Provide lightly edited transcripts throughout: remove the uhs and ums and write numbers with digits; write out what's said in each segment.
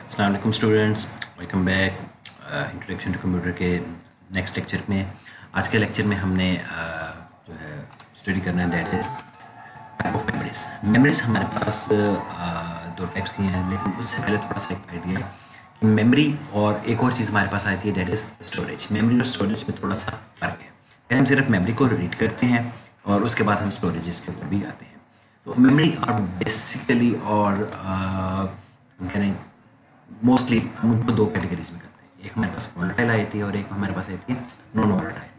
अस्सलाम वालेकुम students, welcome back. Introduction to computer के नेक्स्ट लेक्चर में आज के लेक्चर में हमने जो है स्टडी करना है that is type of memories. Memories हमारे पास दो टाइप्स की हैं, लेकिन उससे पहले थोड़ा सा एक आइडिया है कि मेमोरी और एक और चीज़ हमारे पास आती है दैट इज स्टोरेज। मेमोरी और स्टोरेज में थोड़ा सा फ़र्क है। पहले हम सिर्फ मेमोरी को रीड करते हैं और उसके बाद हम स्टोरेज के ऊपर भी आते हैं। तो मेमोरी और बेसिकली और हम कह रहे हैं मोस्टली हम उनको दो कैटेगरीज में करते हैं। एक हमारे पास वोलेटाइल आती है और एक हमारे पास आती है नॉन वोलेटाइल।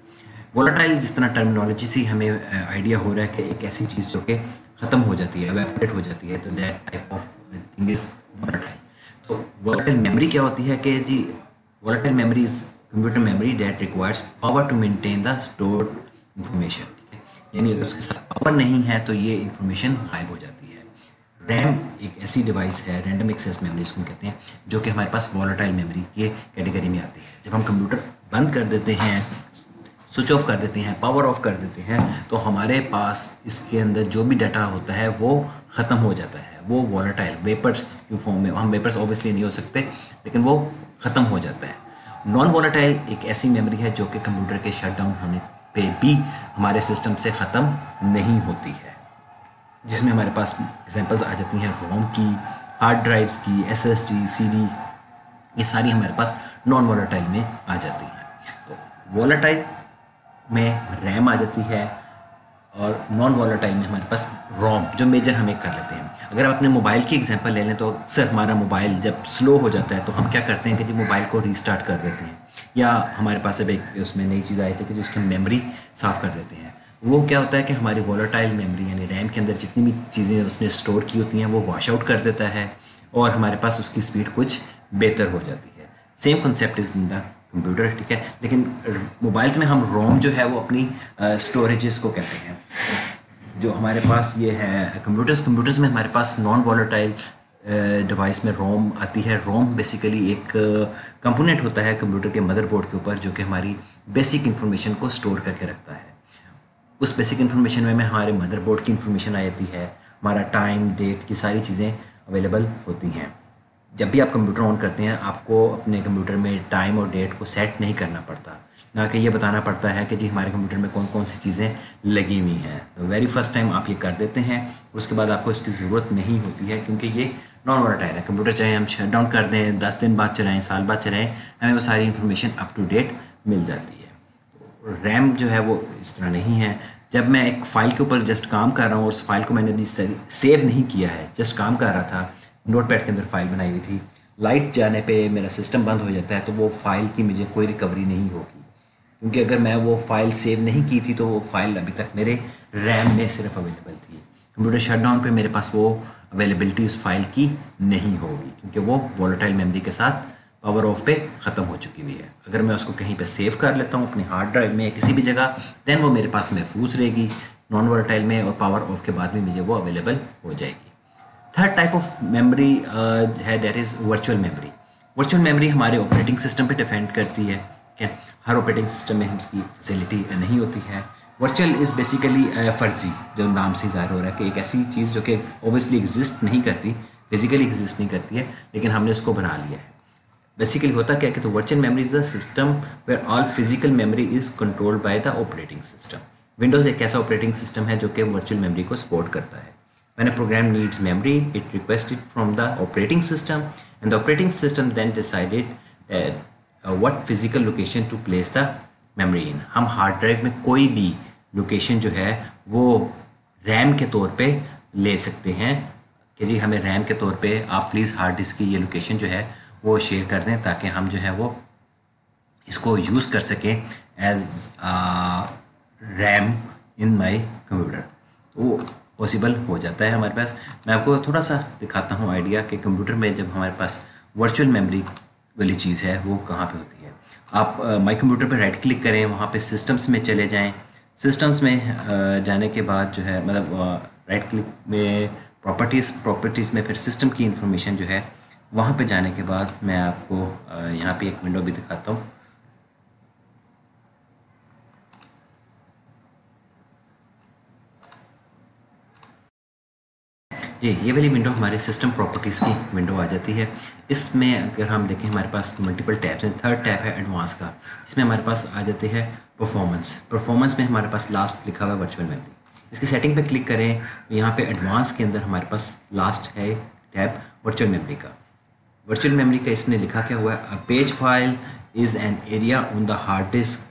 वोलेटाइल जिस तरह टर्मिनोलॉजी से हमें आइडिया हो रहा है कि एक ऐसी चीज़ जो कि ख़त्म हो जाती है, एवेपोरेट हो जाती है, तो that type of thing is volatile. तो वोलेटाइल मेमोरी क्या होती है कि जी volatile memory is computer memory that requires power to maintain the stored information. ठीक है, यानी अगर उसके साथ पावर नहीं है तो ये इंफॉर्मेशन गायब हो जाती है। रैम एक ऐसी डिवाइस है, रैंडम एक्सेस मेमोरी इसको कहते हैं, जो कि हमारे पास वॉलेटाइल मेमोरी के कैटेगरी में आती है। जब हम कंप्यूटर बंद कर देते हैं, स्विच ऑफ कर देते हैं, पावर ऑफ कर देते हैं, तो हमारे पास इसके अंदर जो भी डाटा होता है वो ख़त्म हो जाता है। वो वॉलेटाइल वेपर्स की फॉर्म में, हम वेपर्स ऑब्वियसली नहीं हो सकते, लेकिन वो ख़त्म हो जाता है। नॉन वॉलेटाइल एक ऐसी मेमोरी है जो कि कंप्यूटर के शट डाउन होने पे भी हमारे सिस्टम से ख़त्म नहीं होती है, जिसमें हमारे पास एग्जांपल्स आ जाती हैं रोम की, हार्ड ड्राइव्स की, एसएसडी, सीडी, ये सारी हमारे पास नॉन वोलेटाइल में आ जाती हैं। तो वोलेटाइल में रैम आ जाती है और नॉन वोलेटाइल में हमारे पास रोम, जो मेजर हम एक कर लेते हैं। अगर आप अपने मोबाइल की एग्जांपल ले लें तो अक्सर हमारा मोबाइल जब स्लो हो जाता है तो हम क्या करते हैं कि जी मोबाइल को रीस्टार्ट कर देते हैं, या हमारे पास अब एक उसमें नई चीज़ आई थी कि जिसकी मेमोरी साफ़ कर देते हैं। वो क्या होता है कि हमारी वोलेटाइल मेमोरी यानी रैम के अंदर जितनी भी चीज़ें उसने स्टोर की होती हैं वो वॉश आउट कर देता है और हमारे पास उसकी स्पीड कुछ बेहतर हो जाती है। Same concept is in the computer, ठीक है। लेकिन मोबाइल्स में हम रोम जो है वो अपनी स्टोरेजेस को कहते हैं। जो हमारे पास ये है कंप्यूटर्स में हमारे पास नॉन वॉलेटाइल डिवाइस में रोम आती है। रोम बेसिकली एक कंपोनेंट होता है कंप्यूटर के मदरबोर्ड के ऊपर, जो कि हमारी बेसिक इंफॉर्मेशन को स्टोर करके रखता है। उस बेसिक इन्फॉर्मेशन में हमारे मदरबोर्ड की इन्फॉर्मेशन आ जाती है, हमारा टाइम डेट की सारी चीज़ें अवेलेबल होती हैं। जब भी आप कंप्यूटर ऑन करते हैं आपको अपने कंप्यूटर में टाइम और डेट को सेट नहीं करना पड़ता, ना कि ये बताना पड़ता है कि जी हमारे कंप्यूटर में कौन कौन सी चीज़ें लगी हुई हैं। तो वेरी फर्स्ट टाइम आप ये कर देते हैं, उसके बाद आपको इसकी ज़रूरत नहीं होती है, क्योंकि ये नॉन वोलेटाइल है। कंप्यूटर चाहे हम शट डाउन कर दें, 10 दिन बाद चलाएँ, साल बाद चलाएँ, हमें वो सारी इन्फॉर्मेशन अप टू डेट मिल जाती है। रैम जो है वो इस तरह नहीं है। जब मैं एक फ़ाइल के ऊपर जस्ट काम कर रहा हूँ और उस फाइल को मैंने अभी सेव नहीं किया है, जस्ट काम कर रहा था, नोटपैड के अंदर फाइल बनाई हुई थी, लाइट जाने पे मेरा सिस्टम बंद हो जाता है तो वो फाइल की मुझे कोई रिकवरी नहीं होगी, क्योंकि अगर मैं वो फाइल सेव नहीं की थी तो वो फाइल अभी तक मेरे रैम में सिर्फ अवेलेबल थी। कंप्यूटर शटडाउन पे मेरे पास वो अवेलेबिलिटी उस फाइल की नहीं होगी, क्योंकि वो वॉलेटाइल मेमोरी के साथ पावर ऑफ पे ख़त्म हो चुकी हुई है। अगर मैं उसको कहीं पे सेव कर लेता हूँ अपने हार्ड ड्राइव में किसी भी जगह, दैन वो मेरे पास महफूज रहेगी नॉन वॉलेटाइल में, और पावर ऑफ के बाद भी मुझे वो अवेलेबल हो जाएगी। थर्ड टाइप ऑफ मेमोरी है that is virtual memory. Virtual memory हमारे ऑपरेटिंग सिस्टम पे डिपेंड करती है, ठीक है। हर ऑपरेटिंग सिस्टम में हम इसकी फैसिलिटी नहीं होती है। वर्चुअल इज़ बेसिकली फ़र्जी, जो नाम से ज़ाहिर हो रहा है कि एक ऐसी चीज़ जो कि ओबियसली एग्जिस्ट नहीं करती, फिजिकली एग्जिस्ट नहीं करती है, लेकिन हमने उसको बना लिया है। बेसिकली होता क्या है कि तो virtual memory is the system where all physical memory is controlled by the operating system. Windows एक ऐसा ऑपरेटिंग सिस्टम है जो कि वर्चुअल मेमोरी को सपोर्ट करता है। When a program needs memory, it requests it from the operating system, and the operating system then decided what physical location to place the memory in। हम hard drive में कोई भी location जो है वो रैम के तौर पे ले सकते हैं कि जी हमें रैम के तौर पे आप प्लीज़ हार्ड डिस्क की ये लोकेशन जो है वो शेयर कर दें, ताकि हम जो है वो इसको यूज़ कर सकें as RAM in my computer. तो पॉसिबल हो जाता है हमारे पास। मैं आपको थोड़ा सा दिखाता हूँ आइडिया कि कंप्यूटर में जब हमारे पास वर्चुअल मेमोरी वाली चीज़ है वो कहाँ पे होती है। आप माई कंप्यूटर पे राइट क्लिक करें, वहाँ पे सिस्टम्स में चले जाएं। सिस्टम्स में जाने के बाद जो है मतलब राइट क्लिक में प्रॉपर्टीज़ में फिर सिस्टम की इंफॉर्मेशन जो है वहाँ पे जाने के बाद मैं आपको यहाँ पे एक विंडो भी दिखाता हूँ। ये वाली विंडो हमारे सिस्टम प्रॉपर्टीज़ की विंडो आ जाती है। इसमें अगर हम देखें हमारे पास मल्टीपल टैब्स हैं। थर्ड टैब है एडवांस का, इसमें हमारे पास आ जाते हैं परफॉर्मेंस में हमारे पास लास्ट लिखा हुआ है वर्चुअल मेमोरी। इसकी सेटिंग पे क्लिक करें तो यहाँ पे एडवांस के अंदर हमारे पास लास्ट है टैब वर्चुअल मेमोरी का। वर्चुअल मेमोरी का इसने लिखा क्या हुआ है, a page file is an area on the hard disk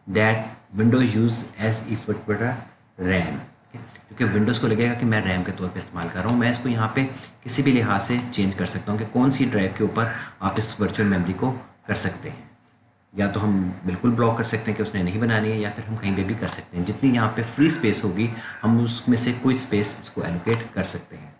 that Windows use as if it were RAM. क्योंकि विंडोज़ को लगेगा कि मैं रैम के तौर पे इस्तेमाल कर रहा हूँ, मैं इसको यहाँ पे किसी भी लिहाज से चेंज कर सकता हूँ कि कौन सी ड्राइव के ऊपर आप इस वर्चुअल मेमोरी को कर सकते हैं। या तो हम बिल्कुल ब्लॉक कर सकते हैं कि उसने नहीं बनानी है, या फिर हम कहीं पे भी कर सकते हैं। जितनी यहाँ पे फ्री स्पेस होगी हम उसमें से कोई स्पेस इसको एलोकेट कर सकते हैं।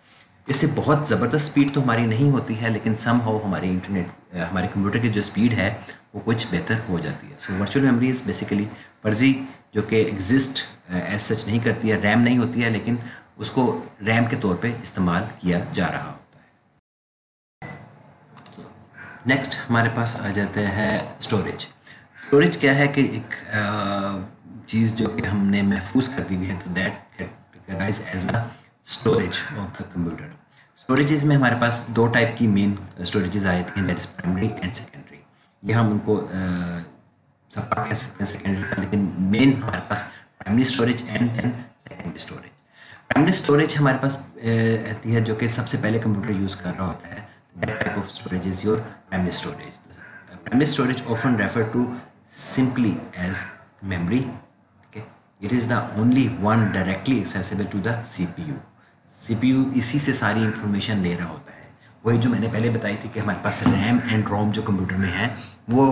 इससे बहुत ज़बरदस्त स्पीड तो हमारी नहीं होती है, लेकिन समहाउ हमारी हमारे कंप्यूटर की जो स्पीड है वो कुछ बेहतर हो जाती है। So virtual memory is basically फर्जी जो कि एग्जिस्ट एज सच नहीं करती है, रैम नहीं होती है, लेकिन उसको रैम के तौर पे इस्तेमाल किया जा रहा होता है। नेक्स्ट हमारे पास आ जाता है स्टोरेज क्या है कि एक चीज़ जो कि हमने महफूज कर दी हुई है, तो that categorise as a storage of the computer. Storages में हमारे पास दो टाइप की मेन स्टोरेजेस आ जाती हैं, that is primary and secondary. ये हम उनको सबका कह सकते हैं सेकेंडरी का, लेकिन मेन हमारे पास primary storage and then secondary storage. Primary storage हमारे पास रहती है जो कि सबसे पहले कंप्यूटर यूज़ कर रहा होता है। That type of storage is your primary storage. Primary storage often refer to simply as memory. Okay, it is the only one directly accessible to the CPU. CPU इसी से सारी इंफॉर्मेशन ले रहा होता है। वही जो मैंने पहले बताई थी कि हमारे पास रैम एंड रोम जो कंप्यूटर में है वो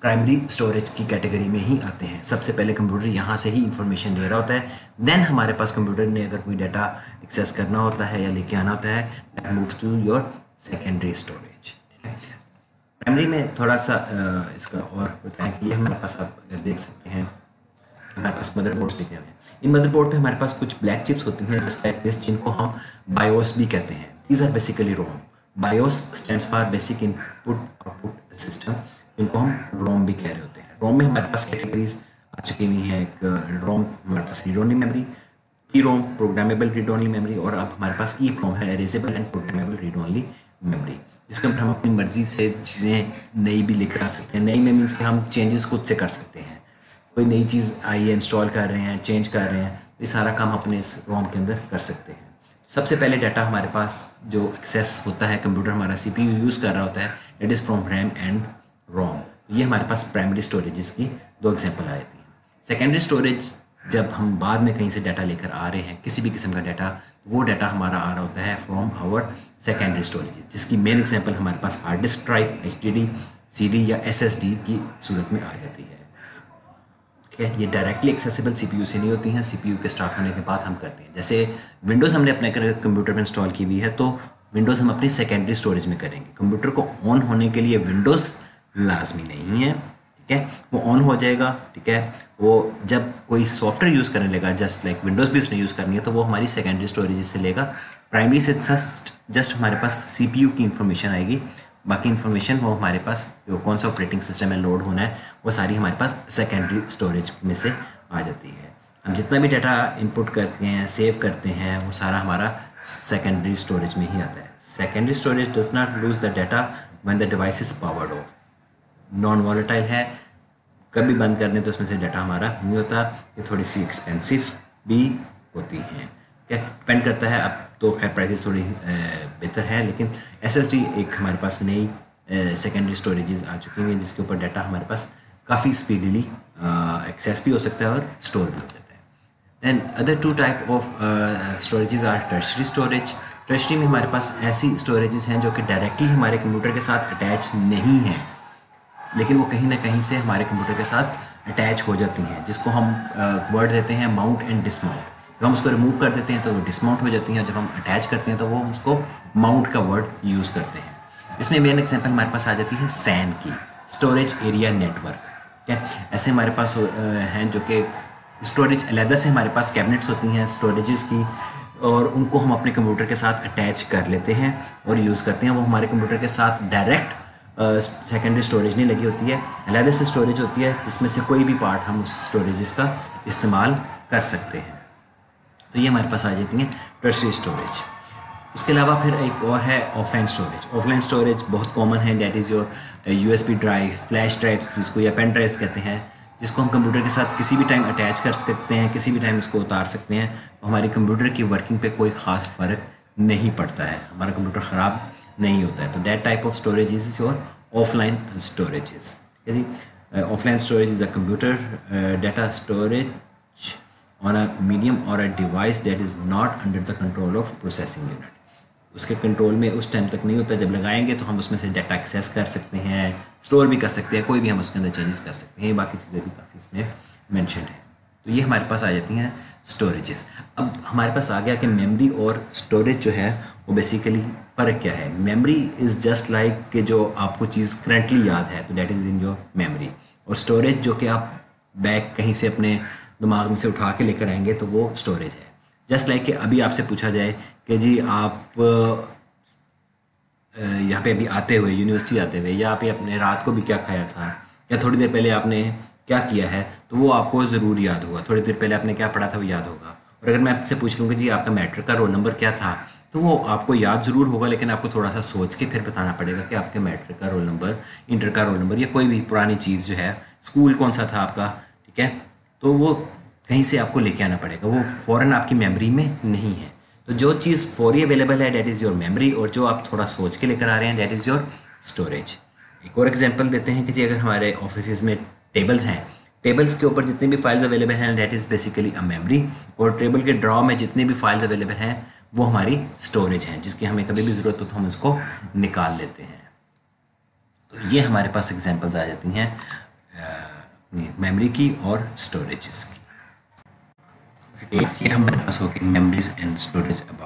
प्राइमरी स्टोरेज की कैटेगरी में ही आते हैं। सबसे पहले कंप्यूटर यहाँ से ही इंफॉर्मेशन ले रहा होता है, देन हमारे पास कंप्यूटर ने अगर कोई डाटा एक्सेस करना होता है या लेके आना होता है, that moves to your secondary storage. Primary में थोड़ा सा इसका और बताएं कि ये हमारे पास आप अगर देख सकते हैं हमारे पास मदरबोर्ड्स लिखे हुए हैं। इन मदरबोर्ड पे हमारे पास कुछ ब्लैक चिप्स होती हैं जस्ट लाइक दिस, जिनको हम बायोस भी कहते हैं। These are basically ROM. BIOS stands for basic input output system, जिनको हम रोम भी कह रहे होते हैं। रोम में हमारे पास कैटेगरीज आ चुकी हुई हैं। एक रोम हमारे पास read only memory, E ROM programmable read only memory, और अब हमारे पास ई रोम है erasable and programmable read only memory, जिसके अंदर हम अपनी मर्जी से चीज़ें नई भी लिख सकते हैं। नई में मीन्स कि हम चेंजेस खुद से कर सकते हैं। कोई नई चीज़ आई है, इंस्टॉल कर रहे हैं, चेंज कर रहे हैं, तो ये सारा काम अपने इस रोम के अंदर कर सकते हैं। सबसे पहले डाटा हमारे पास जो एक्सेस होता है, कंप्यूटर हमारा CPU यूज़ कर रहा होता है, it is from RAM and ROM. ये हमारे पास प्राइमरी स्टोरेज की दो एग्जाम्पल आ जाती हैं। सेकेंडरी स्टोरेज जब हम बाद में कहीं से डाटा लेकर आ रहे हैं, किसी भी किस्म का डाटा, वो डाटा हमारा आ रहा होता है फ्रॉम आवर सेकेंडरी स्टोरेज, जिसकी मेन एग्जांपल हमारे पास hard disk drive, HDD, CD या SSD की सूरत में आ जाती है। ठीक है, ये डायरेक्टली एक्सेसिबल CPU से नहीं होती हैं, CPU के स्टार्ट होने के बाद हम करते हैं। जैसे विंडोज़ हमने अपने कंप्यूटर में इंस्टॉल की हुई है, तो विंडोज़ हम अपनी सेकेंडरी स्टोरेज में करेंगे। कंप्यूटर को ऑन होने के लिए विंडोज़ लाजमी नहीं है, ठीक है, वो ऑन हो जाएगा। ठीक है, वो जब कोई सॉफ्टवेयर यूज़ करने लगा, जस्ट लाइक विंडोज़ भी उसने यूज़ करनी है, तो वो हमारी सेकेंडरी स्टोरेज से लेगा। प्राइमरी से जस्ट हमारे पास CPU की इंफॉर्मेशन आएगी, बाकी इंफॉर्मेशन वो हमारे पास जो कौन सा ऑपरेटिंग सिस्टम है लोड होना है, वो सारी हमारे पास सेकेंडरी स्टोरेज में से आ जाती है। हम जितना भी डाटा इनपुट करते हैं, सेव करते हैं, वो सारा हमारा सेकेंडरी स्टोरेज में ही आता है। Secondary storage does not lose the data when the device is powered of. Non volatile है, कभी बंद कर दें तो उसमें से डाटा हमारा नहीं होता। ये थोड़ी सी एक्सपेंसिव भी होती हैं, क्या डिपेंड करता है। अब तो खैर प्राइसेस थोड़ी बेहतर है, लेकिन SSD एक हमारे पास नई सेकेंडरी स्टोरेजेस आ चुकी हैं जिसके ऊपर डाटा हमारे पास काफ़ी स्पीडली एक्सेस भी हो सकता है और स्टोर भी हो जाता है। Then other two type of storages are tertiary storage. Tertiary में हमारे पास ऐसी स्टोरेजेस हैं जो कि डायरेक्टली हमारे कंप्यूटर के साथ अटैच नहीं हैं, लेकिन वो कहीं ना कहीं से हमारे कंप्यूटर के साथ अटैच हो जाती हैं, जिसको हम वर्ड देते हैं माउंट एंड डिसमाउंट। जब हम उसको रिमूव कर देते हैं तो वो डिसमाउंट हो जाती हैं, जब हम अटैच करते हैं तो वो उसको माउंट का वर्ड यूज़ करते हैं। इसमें मेन एग्जांपल हमारे पास आ जाती है SAN की, स्टोरेज एरिया नेटवर्क। ठीक है, ऐसे हमारे पास हैं जो कि स्टोरेज अलहदा से हमारे पास कैबिनेट्स होती हैं स्टोरेजेस की, और उनको हम अपने कंप्यूटर के साथ अटैच कर लेते हैं और यूज़ करते हैं। वो हमारे कंप्यूटर के साथ डायरेक्ट सेकेंडरी स्टोरेज नहीं लगी होती है, अलहदा से स्टोरेज होती है जिसमें से कोई भी पार्ट हम उस स्टोरेजेस का इस्तेमाल कर सकते हैं। तो ये हमारे पास आ जाती हैं टर्शरी स्टोरेज। उसके अलावा फिर एक और है ऑफलाइन स्टोरेज। ऑफलाइन स्टोरेज बहुत कॉमन है, that is your USB drive, flash drives जिसको, या पेन ड्राइव्स कहते हैं, जिसको हम कंप्यूटर के साथ किसी भी टाइम अटैच कर सकते हैं, किसी भी टाइम इसको उतार सकते हैं। तो हमारी कंप्यूटर की वर्किंग पे कोई ख़ास फ़र्क नहीं पड़ता है, हमारा कंप्यूटर ख़राब नहीं होता है। तो that type of storage is your offline storages. ठीक है जी। Offline storage is a computer data storage on a medium or a device that is not under the control of processing unit। उसके control में उस time तक नहीं होता, जब लगाएंगे तो हम उसमें से डाटा एक्सेस कर सकते हैं, स्टोर भी कर सकते हैं, कोई भी हम उसके अंदर चेंजेस कर सकते हैं, बाकी चीज़ें भी काफ़ी इसमें मेंशन है। तो ये हमारे पास आ जाती हैं स्टोरेजेस। अब हमारे पास आ गया कि मेमोरी और स्टोरेज जो है वो बेसिकली फ़र्क क्या है। मेमोरी इज़ जस्ट लाइक कि जो आपको चीज़ करंटली याद है तो that is in your memory, और स्टोरेज जो कि आप बैग कहीं से अपने दिमाग में से उठा के लेकर आएंगे तो वो स्टोरेज है। जस्ट लाइक कि अभी आपसे पूछा जाए कि जी आप यहाँ पे अभी आते हुए, यूनिवर्सिटी आते हुए, या आप अपने रात को भी क्या खाया था, या थोड़ी देर पहले आपने क्या किया है, तो वो आपको ज़रूर याद होगा। थोड़ी देर पहले आपने क्या पढ़ा था वो याद होगा। और अगर मैं आपसे पूछ लूँ कि जी आपका मैट्रिक का रोल नंबर क्या था, तो वो आपको याद ज़रूर होगा, लेकिन आपको थोड़ा सा सोच के फिर बताना पड़ेगा कि आपके मैट्रिक का रोल नंबर, इंटर का रोल नंबर, या कोई भी पुरानी चीज़ जो है, स्कूल कौन सा था आपका, ठीक है, तो वो कहीं से आपको लेके आना पड़ेगा, वो फ़ौरन आपकी मेमोरी में नहीं है। तो जो चीज़ फौरी अवेलेबल है डैट इज़ योर मेमोरी, और जो आप थोड़ा सोच के लेकर आ रहे हैं डैट इज़ योर स्टोरेज। एक और एग्जांपल देते हैं कि जी अगर हमारे ऑफिस में टेबल्स हैं, टेबल्स के ऊपर जितनी भी फाइल्स अवेलेबल हैं that is basically a memory, और टेबल के ड्रॉ में जितनी भी फाइल्स अवेलेबल हैं वो हमारी स्टोरेज हैं, जिसकी हमें कभी भी ज़रूरत हो तो हम इसको निकाल लेते हैं। तो ये हमारे पास एग्जांपल्स आ जाती हैं मेमोरी की और स्टोरेज की। ये हमारे पास हो गई मेमोरीज एंड स्टोरेज। अब